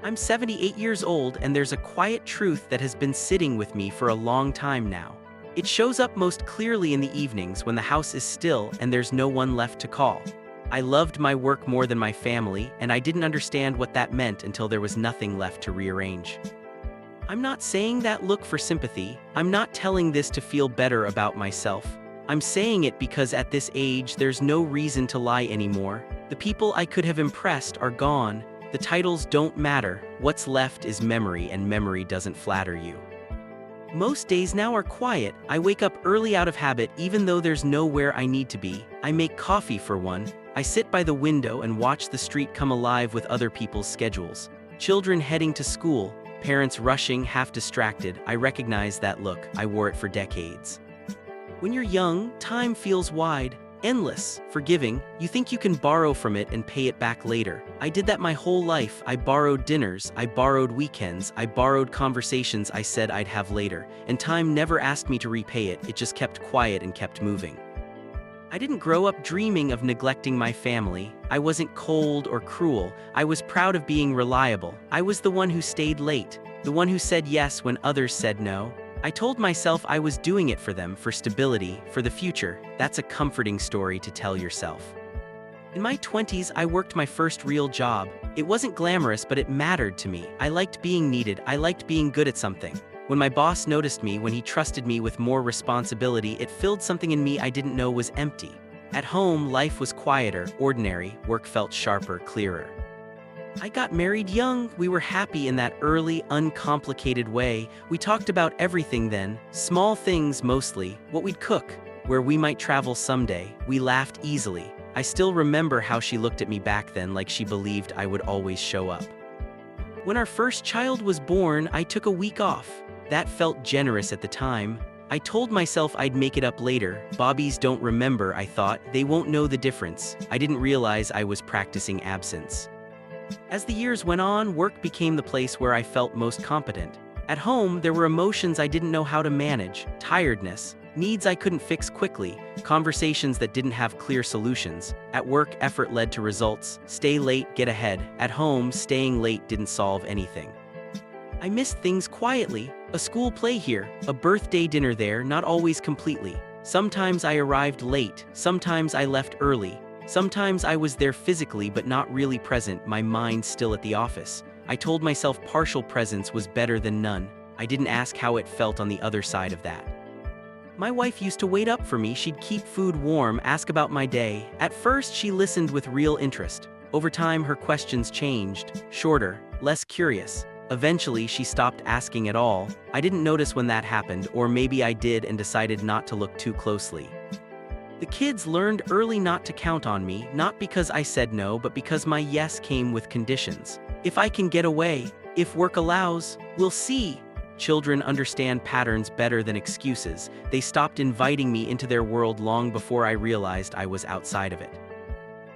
I'm 78 years old, and there's a quiet truth that has been sitting with me for a long time now. It shows up most clearly in the evenings when the house is still and there's no one left to call. I loved my work more than my family, and I didn't understand what that meant until there was nothing left to rearrange. I'm not saying that look for sympathy. I'm not telling this to feel better about myself. I'm saying it because at this age there's no reason to lie anymore. The people I could have impressed are gone. The titles don't matter. What's left is memory, and memory doesn't flatter you. Most days now are quiet. I wake up early out of habit even though there's nowhere I need to be. I make coffee for one. I sit by the window and watch the street come alive with other people's schedules. Children heading to school, parents rushing, half distracted. I recognize that look. I wore it for decades. When you're young, time feels wide, endless, forgiving. You think you can borrow from it and pay it back later. I did that my whole life. I borrowed dinners, I borrowed weekends, I borrowed conversations I said I'd have later, and time never asked me to repay it. It just kept quiet and kept moving. I didn't grow up dreaming of neglecting my family. I wasn't cold or cruel. I was proud of being reliable. I was the one who stayed late, the one who said yes when others said no. I told myself I was doing it for them, for stability, for the future. That's a comforting story to tell yourself. In my 20s, I worked my first real job. It wasn't glamorous, but it mattered to me. I liked being needed. I liked being good at something. When my boss noticed me, when he trusted me with more responsibility, it filled something in me I didn't know was empty. At home, life was quieter, ordinary. Work felt sharper, clearer. I got married young. We were happy in that early, uncomplicated way. We talked about everything then, small things mostly, what we'd cook, where we might travel someday. We laughed easily. I still remember how she looked at me back then, like she believed I would always show up. When our first child was born, I took a week off. That felt generous at the time. I told myself I'd make it up later. Bobbies don't remember, I thought. They won't know the difference. I didn't realize I was practicing absence. As the years went on, work became the place where I felt most competent. At home, there were emotions I didn't know how to manage, tiredness, needs I couldn't fix quickly, conversations that didn't have clear solutions. At work, effort led to results. Stay late, get ahead. At home, staying late didn't solve anything. I missed things quietly. A school play here, a birthday dinner there, not always completely. Sometimes I arrived late, sometimes I left early. Sometimes I was there physically but not really present, my mind still at the office. I told myself partial presence was better than none. I didn't ask how it felt on the other side of that. My wife used to wait up for me. She'd keep food warm, ask about my day. At first, she listened with real interest. Over time, her questions changed, shorter, less curious. Eventually, she stopped asking at all. I didn't notice when that happened, or maybe I did and decided not to look too closely. The kids learned early not to count on me, not because I said no, but because my yes came with conditions. If I can get away, if work allows, we'll see. Children understand patterns better than excuses. They stopped inviting me into their world long before I realized I was outside of it.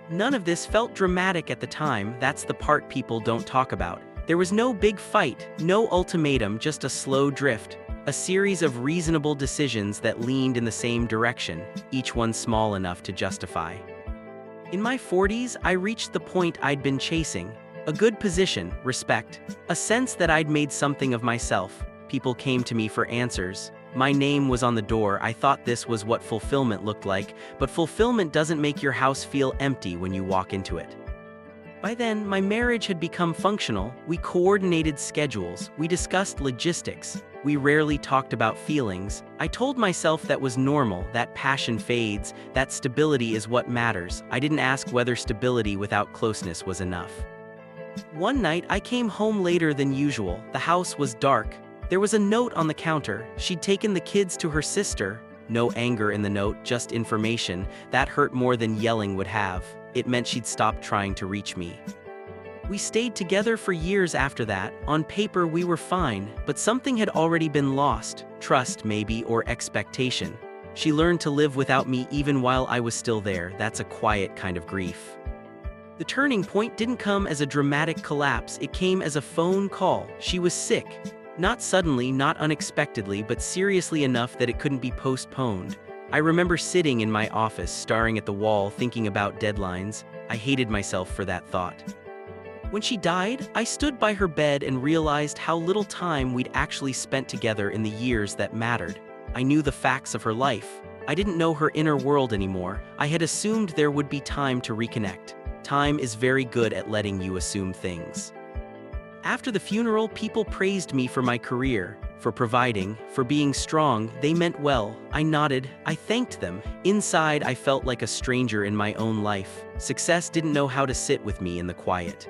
None of this felt dramatic at the time. That's the part people don't talk about. There was no big fight, no ultimatum, just a slow drift. A series of reasonable decisions that leaned in the same direction, each one small enough to justify. In my 40s, I reached the point I'd been chasing. A good position, respect, a sense that I'd made something of myself. People came to me for answers. My name was on the door. I thought this was what fulfillment looked like, but fulfillment doesn't make your house feel empty when you walk into it. By then, my marriage had become functional. We coordinated schedules. We discussed logistics. We rarely talked about feelings. I told myself that was normal, that passion fades, that stability is what matters. I didn't ask whether stability without closeness was enough. One night, I came home later than usual. The house was dark. There was a note on the counter. She'd taken the kids to her sister. No anger in the note, just information. That hurt more than yelling would have. It meant she'd stopped trying to reach me. We stayed together for years after that. On paper, we were fine, but something had already been lost. Trust, maybe, or expectation. She learned to live without me even while I was still there. That's a quiet kind of grief. The turning point didn't come as a dramatic collapse. It came as a phone call. She was sick. Not suddenly, not unexpectedly, but seriously enough that it couldn't be postponed. I remember sitting in my office, staring at the wall, thinking about deadlines. I hated myself for that thought. When she died, I stood by her bed and realized how little time we'd actually spent together in the years that mattered. I knew the facts of her life. I didn't know her inner world anymore. I had assumed there would be time to reconnect. Time is very good at letting you assume things. After the funeral, people praised me for my career, for providing, for being strong. They meant well. I nodded. I thanked them. Inside, I felt like a stranger in my own life. Success didn't know how to sit with me in the quiet.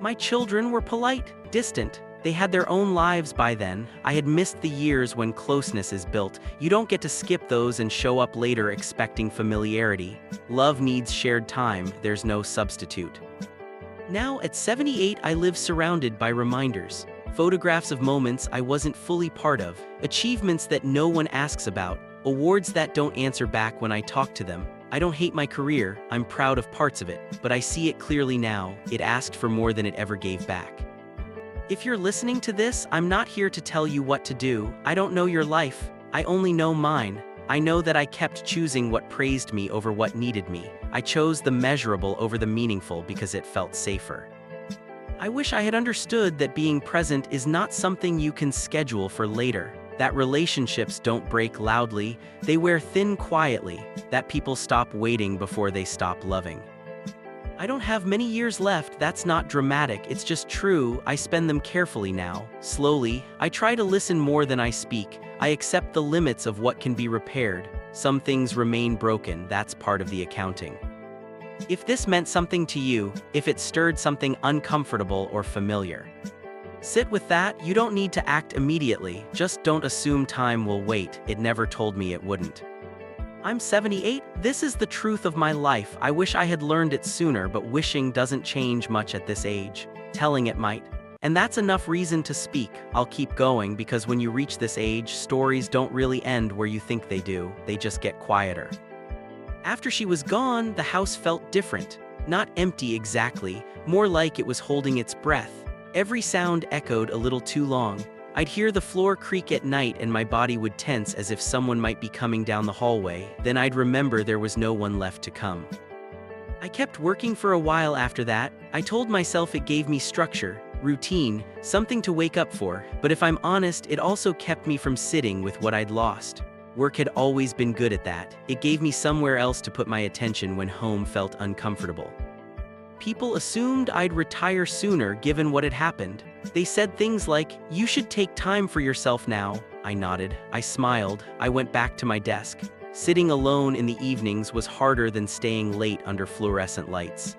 My children were polite, distant. They had their own lives by then. I had missed the years when closeness is built. You don't get to skip those and show up later expecting familiarity. Love needs shared time. There's no substitute. Now, at 78, I live surrounded by reminders. Photographs of moments I wasn't fully part of, achievements that no one asks about, awards that don't answer back when I talk to them. I don't hate my career, I'm proud of parts of it, but I see it clearly now. It asked for more than it ever gave back. If you're listening to this, I'm not here to tell you what to do. I don't know your life. I only know mine. I know that I kept choosing what praised me over what needed me. I chose the measurable over the meaningful because it felt safer. I wish I had understood that being present is not something you can schedule for later. That relationships don't break loudly, they wear thin quietly. That people stop waiting before they stop loving. I don't have many years left. That's not dramatic, it's just true. I spend them carefully now, slowly. I try to listen more than I speak. I accept the limits of what can be repaired. Some things remain broken, that's part of the accounting. If this meant something to you, if it stirred something uncomfortable or familiar, sit with that. You don't need to act immediately, just don't assume time will wait. It never told me it wouldn't. I'm 78, this is the truth of my life. I wish I had learned it sooner, but wishing doesn't change much at this age. Telling it might. And that's enough reason to speak. I'll keep going because when you reach this age, stories don't really end where you think they do, they just get quieter. After she was gone, the house felt different. Not empty exactly, more like it was holding its breath. Every sound echoed a little too long. I'd hear the floor creak at night and my body would tense as if someone might be coming down the hallway. Then I'd remember there was no one left to come. I kept working for a while after that. I told myself it gave me structure, routine, something to wake up for, but if I'm honest, it also kept me from sitting with what I'd lost. Work had always been good at that. It gave me somewhere else to put my attention when home felt uncomfortable. People assumed I'd retire sooner given what had happened. They said things like, "You should take time for yourself now." I nodded. I smiled. I went back to my desk. Sitting alone in the evenings was harder than staying late under fluorescent lights.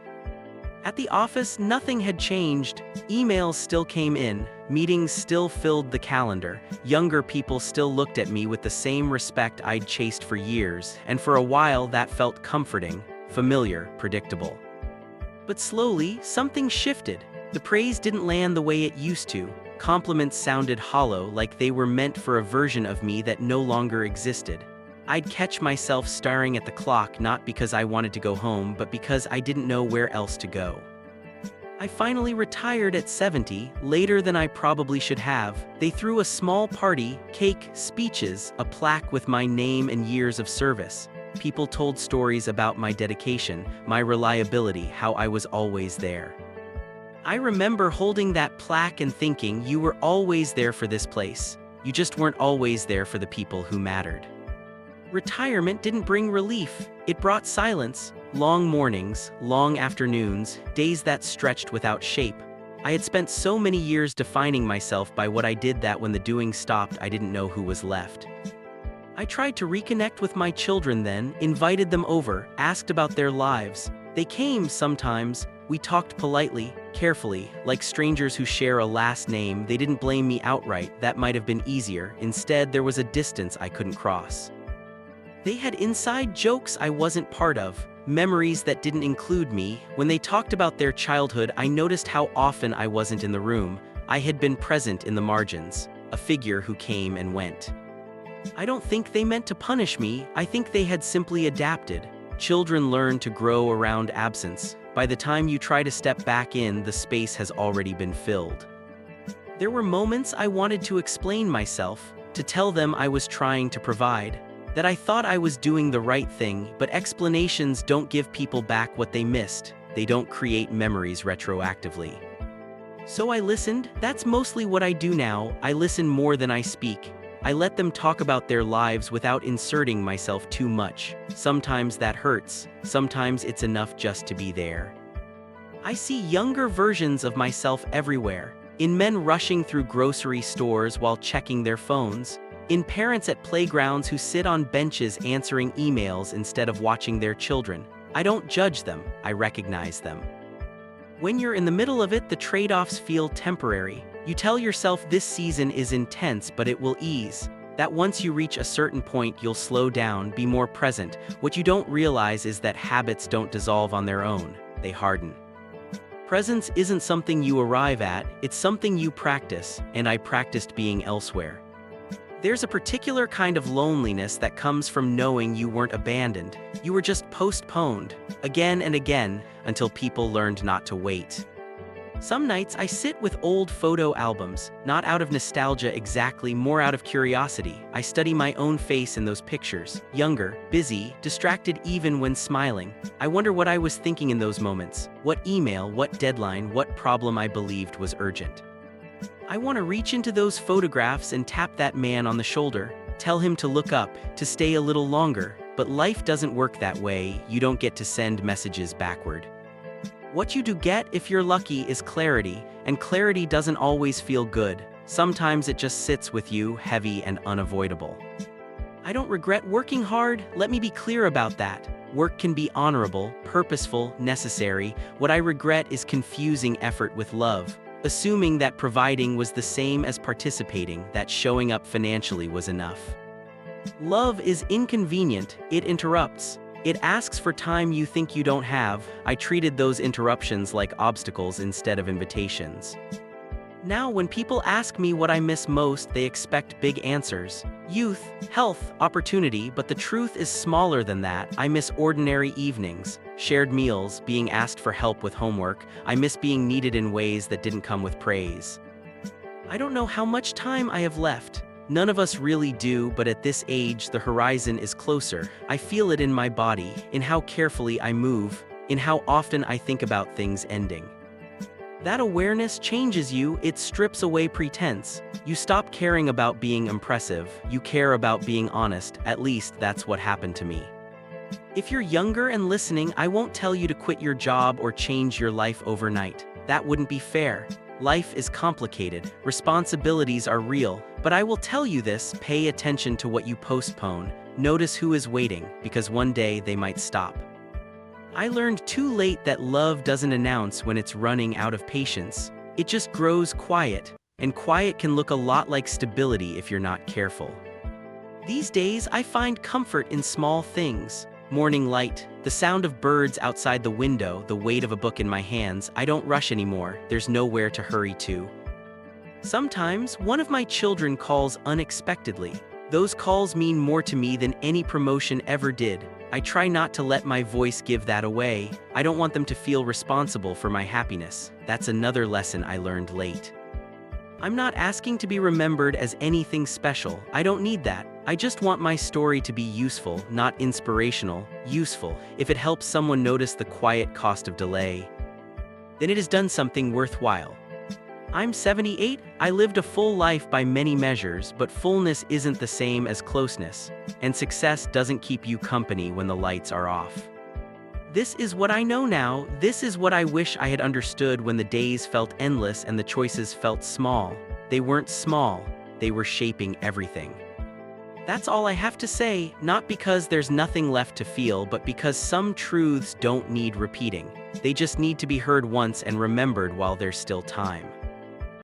At the office, nothing had changed. Emails still came in. Meetings still filled the calendar. Younger people still looked at me with the same respect I'd chased for years, and for a while that felt comforting, familiar, predictable. But slowly, something shifted. The praise didn't land the way it used to. Compliments sounded hollow, like they were meant for a version of me that no longer existed. I'd catch myself staring at the clock not because I wanted to go home, but because I didn't know where else to go. I finally retired at 70, later than I probably should have. They threw a small party, cake, speeches, a plaque with my name and years of service. People told stories about my dedication, my reliability, how I was always there. I remember holding that plaque and thinking, you were always there for this place. You just weren't always there for the people who mattered. Retirement didn't bring relief. It brought silence. Long mornings, long afternoons, days that stretched without shape. I had spent so many years defining myself by what I did that when the doing stopped, I didn't know who was left. I tried to reconnect with my children then, invited them over, asked about their lives. They came sometimes. We talked politely, carefully, like strangers who share a last name. They didn't blame me outright. That might have been easier. Instead, there was a distance I couldn't cross. They had inside jokes I wasn't part of, memories that didn't include me. When they talked about their childhood, I noticed how often I wasn't in the room. I had been present in the margins, a figure who came and went. I don't think they meant to punish me. I think they had simply adapted. Children learn to grow around absence. By the time you try to step back in, the space has already been filled. There were moments I wanted to explain myself, to tell them I was trying to provide, that I thought I was doing the right thing, but explanations don't give people back what they missed. They don't create memories retroactively. So I listened. That's mostly what I do now. I listen more than I speak. I let them talk about their lives without inserting myself too much. Sometimes that hurts. Sometimes it's enough just to be there. I see younger versions of myself everywhere. In men rushing through grocery stores while checking their phones. In parents at playgrounds who sit on benches answering emails instead of watching their children. I don't judge them, I recognize them. When you're in the middle of it, the trade-offs feel temporary. You tell yourself this season is intense, but it will ease. That once you reach a certain point, you'll slow down, be more present. What you don't realize is that habits don't dissolve on their own, they harden. Presence isn't something you arrive at, it's something you practice, and I practiced being elsewhere. There's a particular kind of loneliness that comes from knowing you weren't abandoned. You were just postponed, again and again, until people learned not to wait. Some nights I sit with old photo albums, not out of nostalgia exactly, more out of curiosity. I study my own face in those pictures, younger, busy, distracted even when smiling. I wonder what I was thinking in those moments, what email, what deadline, what problem I believed was urgent. I want to reach into those photographs and tap that man on the shoulder, tell him to look up, to stay a little longer, but life doesn't work that way. You don't get to send messages backward. What you do get, if you're lucky, is clarity, and clarity doesn't always feel good. Sometimes it just sits with you, heavy and unavoidable. I don't regret working hard, let me be clear about that. Work can be honorable, purposeful, necessary. What I regret is confusing effort with love, assuming that providing was the same as participating, that showing up financially was enough. Love is inconvenient, it interrupts. It asks for time you think you don't have. I treated those interruptions like obstacles instead of invitations. Now when people ask me what I miss most, they expect big answers. Youth, health, opportunity, but the truth is smaller than that. I miss ordinary evenings, shared meals, being asked for help with homework. I miss being needed in ways that didn't come with praise. I don't know how much time I have left. None of us really do, but at this age, the horizon is closer. I feel it in my body, in how carefully I move, in how often I think about things ending. That awareness changes you, it strips away pretense. You stop caring about being impressive, you care about being honest. At least that's what happened to me. If you're younger and listening, I won't tell you to quit your job or change your life overnight. That wouldn't be fair. Life is complicated, responsibilities are real, but I will tell you this: pay attention to what you postpone, notice who is waiting, because one day they might stop. I learned too late that love doesn't announce when it's running out of patience. It just grows quiet, and quiet can look a lot like stability if you're not careful. These days, I find comfort in small things. Morning light, the sound of birds outside the window, the weight of a book in my hands. I don't rush anymore, there's nowhere to hurry to. Sometimes, one of my children calls unexpectedly. Those calls mean more to me than any promotion ever did. I try not to let my voice give that away. I don't want them to feel responsible for my happiness. That's another lesson I learned late. I'm not asking to be remembered as anything special. I don't need that. I just want my story to be useful, not inspirational, useful. If it helps someone notice the quiet cost of delay, then it has done something worthwhile. I'm 78, I lived a full life by many measures, but fullness isn't the same as closeness, and success doesn't keep you company when the lights are off. This is what I know now, this is what I wish I had understood when the days felt endless and the choices felt small. They weren't small, they were shaping everything. That's all I have to say, not because there's nothing left to feel, but because some truths don't need repeating. They just need to be heard once and remembered while there's still time.